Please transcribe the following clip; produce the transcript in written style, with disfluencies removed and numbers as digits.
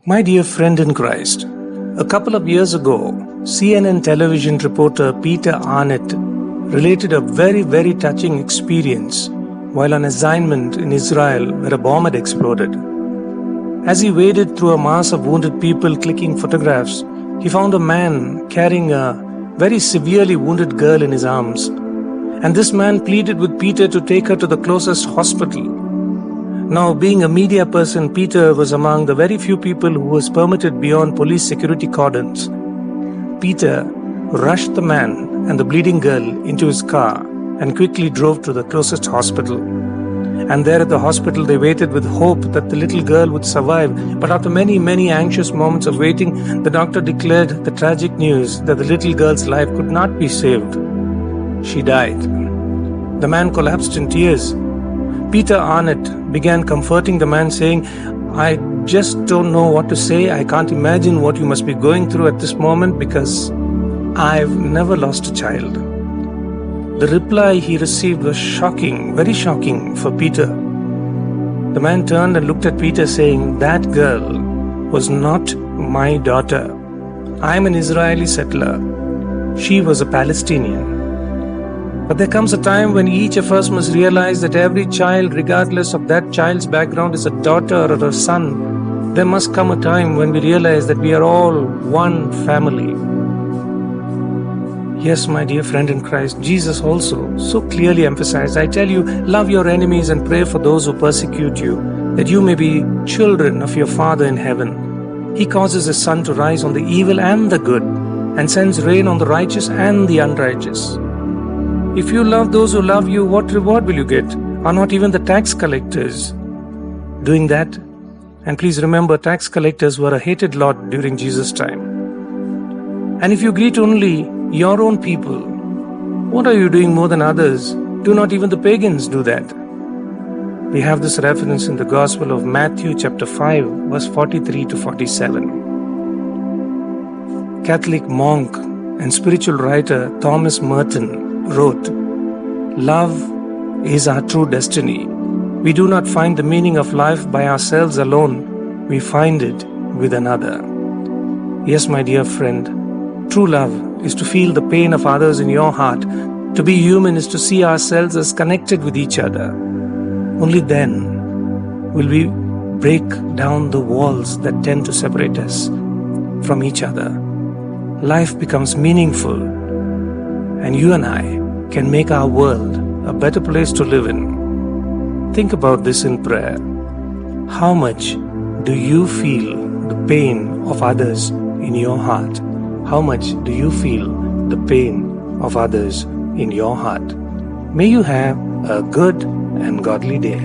My dear friend in Christ, a couple of years ago, CNN television reporter Peter Arnett related a very touching experience while on assignment in Israel where a bomb had exploded. As he waded through a mass of wounded people clicking photographs, he found a man carrying a very severely wounded girl in his arms. And this man pleaded with Peter to take her to the closest hospital. Now, being a media person, Peter was among the very few people who was permitted beyond police security cordons. Peter rushed the man and the bleeding girl into his car and quickly drove to the closest hospital. And there at the hospital, they waited with hope that the little girl would survive. But after many anxious moments of waiting, the doctor declared the tragic news that the little girl's life could not be saved. She died. The man collapsed in tears. Peter Arnett began comforting the man, saying, "I just don't know what to say. I can't imagine what you must be going through at this moment because I've never lost a child." The reply he received was shocking, very shocking for Peter. The man turned and looked at Peter, saying, "That girl was not my daughter. I'm an Israeli settler. She was a Palestinian." But there comes a time when each of us must realize that every child, regardless of that child's background, is a daughter or a son. There must come a time when we realize that we are all one family. Yes, my dear friend in Christ, Jesus also so clearly emphasized, "I tell you, love your enemies and pray for those who persecute you, that you may be children of your Father in heaven. He causes his sun to rise on the evil and the good, and sends rain on the righteous and the unrighteous. If you love those who love you, what reward will you get? Are not even the tax collectors doing that?" And please remember, tax collectors were a hated lot during Jesus' time. And if you greet only your own people, what are you doing more than others? Do not even the pagans do that? We have this reference in the Gospel of Matthew chapter 5, verse 43 to 47. Catholic monk and spiritual writer Thomas Merton wrote, "Love is our true destiny. We do not find the meaning of life by ourselves alone. We find it with another." Yes, my dear friend, true love is to feel the pain of others in your heart. To be human is to see ourselves as connected with each other. Only then will we break down the walls that tend to separate us from each other. Life becomes meaningful, and you and I can make our world a better place to live in. Think about this in prayer. How much do you feel the pain of others in your heart? How much do you feel the pain of others in your heart? May you have a good and godly day.